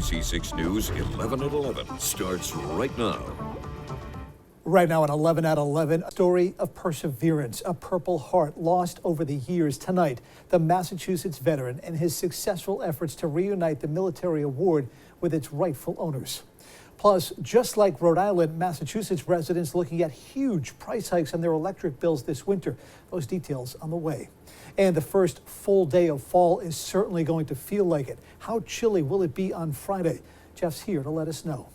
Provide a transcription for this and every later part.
ABC6 News 11 at 11 starts right now. Right now at 11 at 11, a story of perseverance, a Purple Heart lost over the years. Tonight, the Massachusetts veteran and his successful efforts to reunite the military award with its rightful owners. Plus, just like Rhode Island, Massachusetts residents looking at huge price hikes on their electric bills this winter. Those details on the way. And the first full day of fall is certainly going to feel like it. How chilly will it be on Friday? Jeff's here to let us know.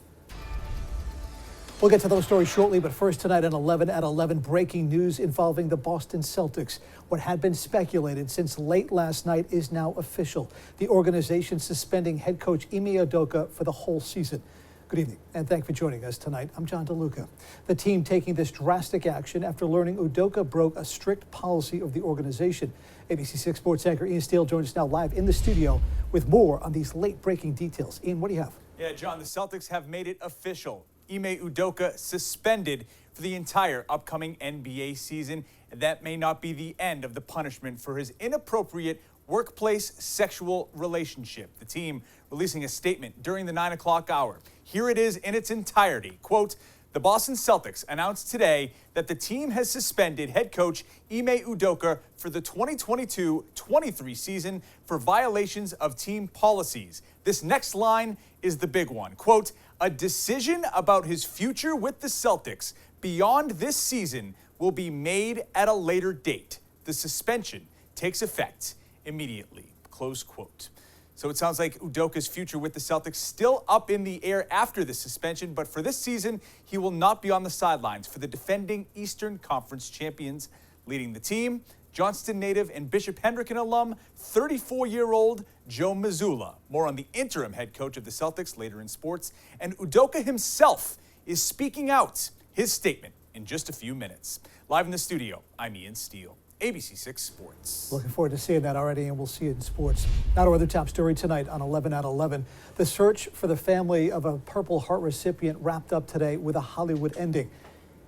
We'll get to those stories shortly, but first tonight at 11 at 11, breaking news involving the Boston Celtics. What had been speculated since late last night is now official. The organization suspending head coach Ime Udoka for the whole season. Good evening, and thanks for joining us tonight. I'm John DeLuca. The team taking this drastic action after learning Udoka broke a strict policy of the organization. ABC6 sports anchor Ian Steele joins us now live in the studio with more on these late-breaking details. Ian, what do you have? Yeah, John, the Celtics have made it official. Ime Udoka suspended for the entire upcoming NBA season. And that may not be the end of the punishment for his inappropriate workplace sexual relationship. The team releasing a statement during the 9 o'clock hour. Here it is in its entirety. Quote, the Boston Celtics announced today that the team has suspended head coach Ime Udoka for the 2022-23 season for violations of team policies. This next line is the big one. Quote, a decision about his future with the Celtics beyond this season will be made at a later date. The suspension takes effect immediately. Close quote. So it sounds like Udoka's future with the Celtics still up in the air after the suspension, but for this season, he will not be on the sidelines for the defending Eastern Conference champions. Leading the team, Johnston native and Bishop Hendricken alum, 34-year-old Joe Mazzulla. More on the interim head coach of the Celtics later in sports. And Udoka himself is speaking out. His statement in just a few minutes. Live in the studio, I'm Ian Steele. ABC6 Sports. Looking forward to seeing that already, and we'll see it in sports. Now to our other top story tonight on 11 at 11. The search for the family of a Purple Heart recipient wrapped up today with a Hollywood ending.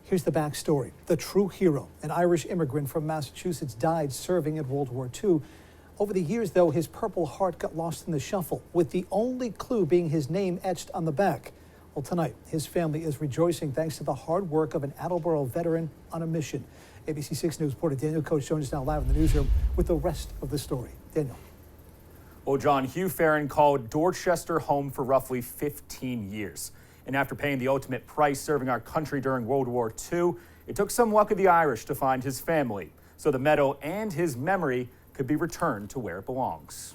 Here's the backstory. The true hero, an Irish immigrant from Massachusetts, died serving in World War II. Over the years, though, his Purple Heart got lost in the shuffle, with the only clue being his name etched on the back. Well, tonight, his family is rejoicing thanks to the hard work of an Attleboro veteran on a mission. ABC6 News reporter Daniel Coach joins us now live in the newsroom with the rest of the story. Daniel. Well, John, Hugh Farron called Dorchester home for roughly 15 years. And after paying the ultimate price serving our country during World War II, it took some luck of the Irish to find his family. So the medal and his memory could be returned to where it belongs.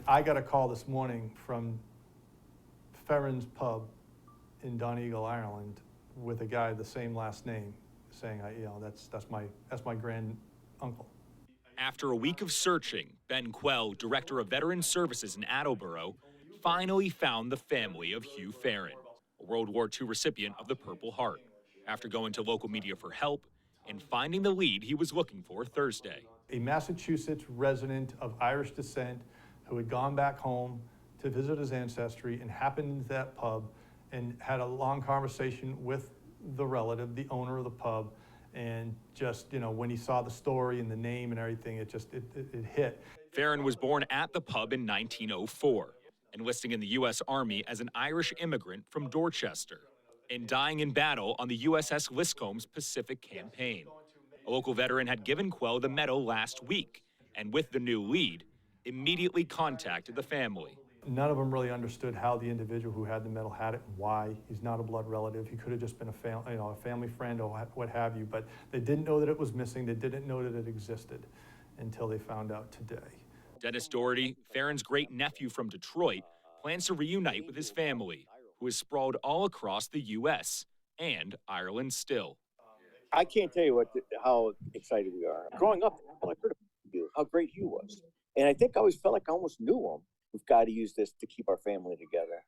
I got a call this morning from Farron's Pub in Donegal, Ireland, with a guy the same last name, saying, that's my grand uncle. After a week of searching, Ben Quell, director of Veteran Services in Attleboro, finally found the family of Hugh Farron, a World War II recipient of the Purple Heart, after going to local media for help and finding the lead he was looking for Thursday. A Massachusetts resident of Irish descent who had gone back home to visit his ancestry and happened into that pub and had a long conversation with the relative, the owner of the pub, and just, when he saw the story and the name and everything, it hit. Farron was born at the pub in 1904, enlisting in the U.S. Army as an Irish immigrant from Dorchester, and dying in battle on the USS Liscombe's Pacific campaign. A local veteran had given Quell the medal last week, and with the new lead, immediately contacted the family. None of them really understood how the individual who had the medal had it and why. He's not a blood relative. He could have just been a family friend or what have you, but they didn't know that it was missing. They didn't know that it existed until they found out today. Dennis Doherty, Farron's great-nephew from Detroit, plans to reunite with his family, who is sprawled all across the U.S. and Ireland still. I can't tell you how excited we are. Growing up, all I heard about Hugh, how great Hugh was. And I think I always felt like I almost knew him. We've got to use this to keep our family together.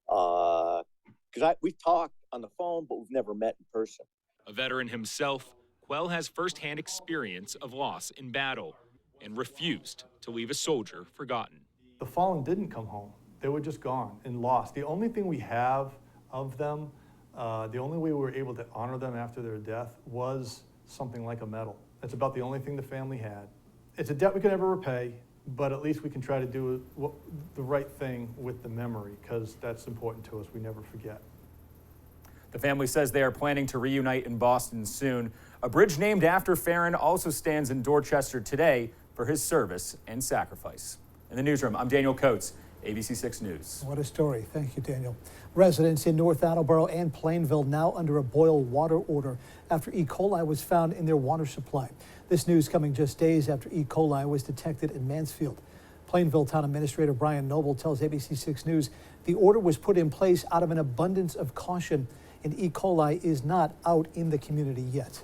Because we've talked on the phone, but we've never met in person. A veteran himself, Quell has firsthand experience of loss in battle and refused to leave a soldier forgotten. The fallen didn't come home. They were just gone and lost. The only thing we have of them, the only way we were able to honor them after their death was something like a medal. It's about the only thing the family had. It's a debt we can never repay. but at least we can try to do the right thing with the memory, because that's important to us. We never forget. The family says they are planning to reunite in Boston soon. A bridge named after Farron also stands in Dorchester today for his service and sacrifice. In the newsroom, I'm Daniel Coates, ABC6 News. What a story. Thank you, Daniel. Residents in North Attleboro and Plainville now under a boil water order after E. coli was found in their water supply. This news coming just days after E. coli was detected in Mansfield. Plainville Town Administrator Brian Noble tells ABC6 News the order was put in place out of an abundance of caution, and E. coli is not out in the community yet.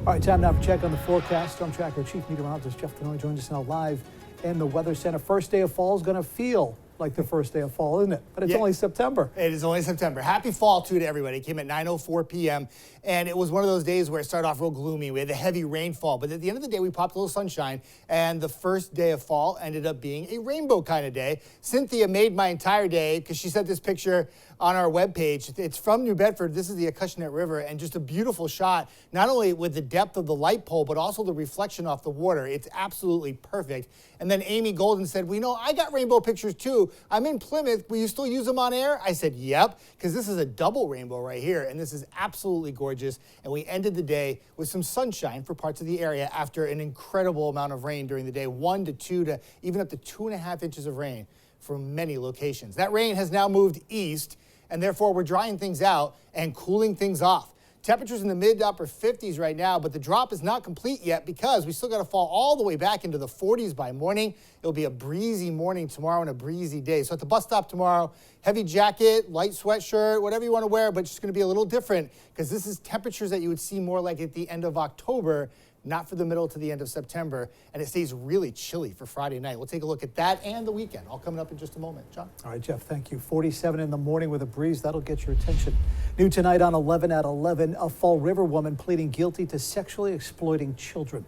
All right, time now for check on the forecast. Storm Tracker Chief Meteorologist Jeff Tenoy joins us now live in the Weather Center. First day of fall is going to feel like the first day of fall, isn't it? But it's only September. It is only September. Happy fall, too, to everybody. It came at 9:04 p.m., and it was one of those days where it started off real gloomy. We had the heavy rainfall, but at the end of the day, we popped a little sunshine, and the first day of fall ended up being a rainbow kind of day. Cynthia made my entire day because she sent this picture on our webpage. It's from New Bedford. This is the Acushnet River, and just a beautiful shot, not only with the depth of the light pole, but also the reflection off the water. It's absolutely perfect. And then Amy Golden said, well, you know, I got rainbow pictures too. I'm in Plymouth. Will you still use them on air? I said, yep, because this is a double rainbow right here, and this is absolutely gorgeous. And we ended the day with some sunshine for parts of the area after an incredible amount of rain during the day, 1 to 2 to even up to 2.5 inches of rain from many locations. That rain has now moved east, and therefore we're drying things out and cooling things off. Temperatures in the mid to upper 50s right now, but the drop is not complete yet because we still got to fall all the way back into the 40s by morning. It'll be a breezy morning tomorrow and a breezy day. So at the bus stop tomorrow, heavy jacket, light sweatshirt, whatever you want to wear, but it's just going to be a little different because this is temperatures that you would see more like at the end of October, not for the middle to the end of September, and it stays really chilly for Friday night. We'll take a look at that and the weekend, all coming up in just a moment. John? All right, Jeff, thank you. 47 in the morning with a breeze. That'll get your attention. New tonight on 11 at 11, a Fall River woman pleading guilty to sexually exploiting children.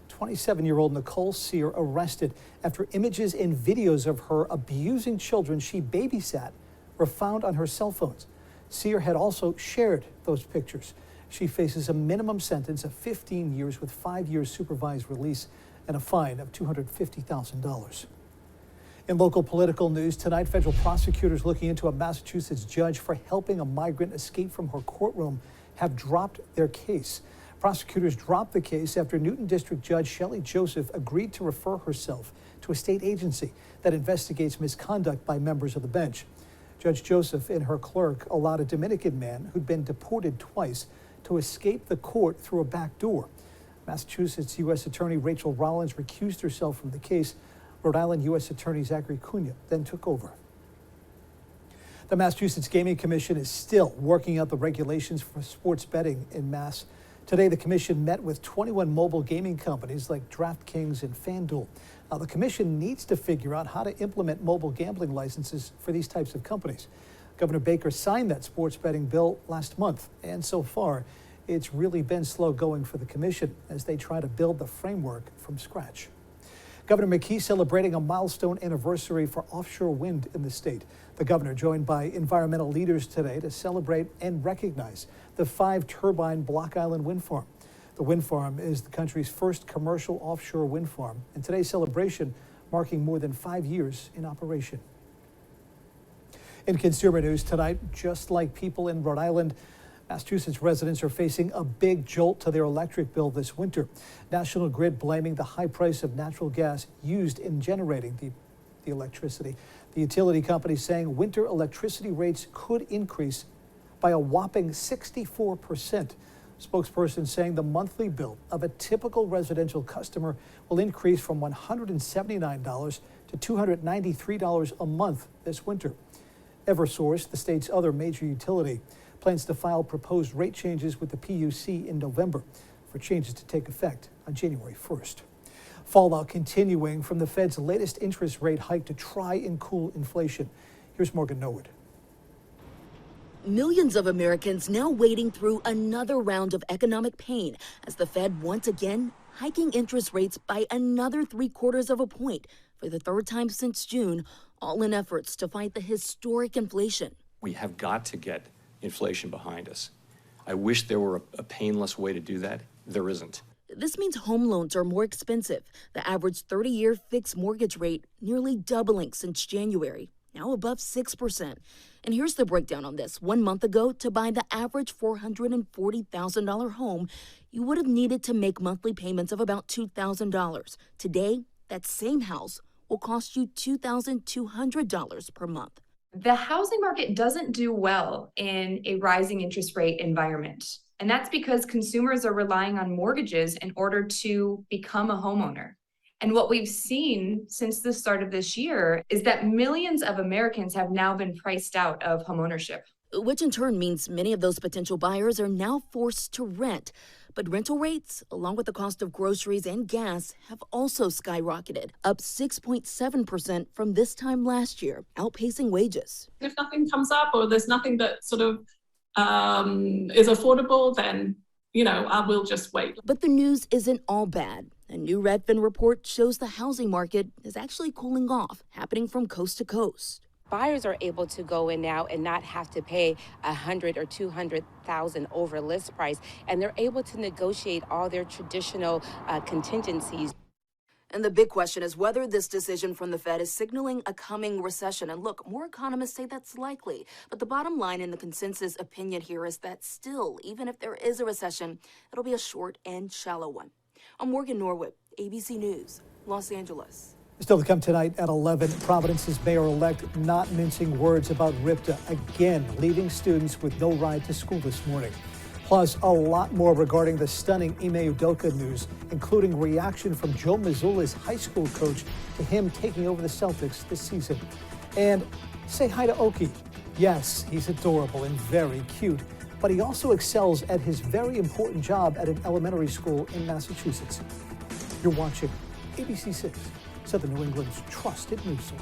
27-year-old Nicole Sear arrested after images and videos of her abusing children she babysat were found on her cell phones. Sear had also shared those pictures. She faces a minimum sentence of 15 years with 5 years supervised release and a fine of $250,000. In local political news tonight, federal prosecutors looking into a Massachusetts judge for helping a migrant escape from her courtroom have dropped their case. Prosecutors dropped the case after Newton District Judge Shelley Joseph agreed to refer herself to a state agency that investigates misconduct by members of the bench. Judge Joseph and her clerk allowed a Dominican man who'd been deported twice to escape the court through a back door. Massachusetts U.S. Attorney Rachel Rollins recused herself from the case. Rhode Island U.S. Attorney Zachary Cunha then took over. The Massachusetts Gaming Commission is still working out the regulations for sports betting in Mass. Today, the commission met with 21 mobile gaming companies like DraftKings and FanDuel. Now, the commission needs to figure out how to implement mobile gambling licenses for these types of companies. Governor Baker signed that sports betting bill last month, and so far, it's really been slow going for the commission as they try to build the framework from scratch. Governor McKee celebrating a milestone anniversary for offshore wind in the state. The governor joined by environmental leaders today to celebrate and recognize the 5-turbine Block Island wind farm. The wind farm is the country's first commercial offshore wind farm, and today's celebration marking more than 5 years in operation. In consumer news tonight, just like people in Rhode Island, Massachusetts residents are facing a big jolt to their electric bill this winter. National Grid blaming the high price of natural gas used in generating the electricity. The utility company saying winter electricity rates could increase by a whopping 64%. Spokesperson saying the monthly bill of a typical residential customer will increase from $179 to $293 a month this winter. Eversource, the state's other major utility, plans to file proposed rate changes with the PUC in November for changes to take effect on January 1st. Fallout continuing from the Fed's latest interest rate hike to try and cool inflation. Here's Morgan Norwood. Millions of Americans now wading through another round of economic pain as the Fed once again hiking interest rates by another 3/4 of a point for the third time since June, all in efforts to fight the historic inflation. We have got to get inflation behind us. I wish there were a painless way to do that. There isn't. This means home loans are more expensive. The average 30-year fixed mortgage rate nearly doubling since January, now above 6%. And here's the breakdown on this. 1 month ago, to buy the average $440,000 home, you would have needed to make monthly payments of about $2,000. Today, that same house will cost you $2,200 per month. The housing market doesn't do well in a rising interest rate environment. And that's because consumers are relying on mortgages in order to become a homeowner. And what we've seen since the start of this year is that millions of Americans have now been priced out of homeownership. Which in turn means many of those potential buyers are now forced to rent. But rental rates, along with the cost of groceries and gas, have also skyrocketed, up 6.7% from this time last year, outpacing wages. If nothing comes up or there's nothing that sort of is affordable, then, I will just wait. But the news isn't all bad. A new Redfin report shows the housing market is actually cooling off, happening from coast to coast. Buyers are able to go in now and not have to pay $100,000 or $200,000 over list price, and they're able to negotiate all their traditional contingencies. And the big question is whether this decision from the Fed is signaling a coming recession. And look, more economists say that's likely. But the bottom line in the consensus opinion here is that still, even if there is a recession, it'll be a short and shallow one. I'm Morgan Norwood, ABC News, Los Angeles. Still to come tonight at 11, Providence's mayor-elect not mincing words about RIPTA, again leaving students with no ride to school this morning. Plus, a lot more regarding the stunning Ime Udoka news, including reaction from Joe Mazzulla's high school coach to him taking over the Celtics this season. And say hi to Oki. Yes, he's adorable and very cute, but he also excels at his very important job at an elementary school in Massachusetts. You're watching ABC6, Southern New England's trusted news source.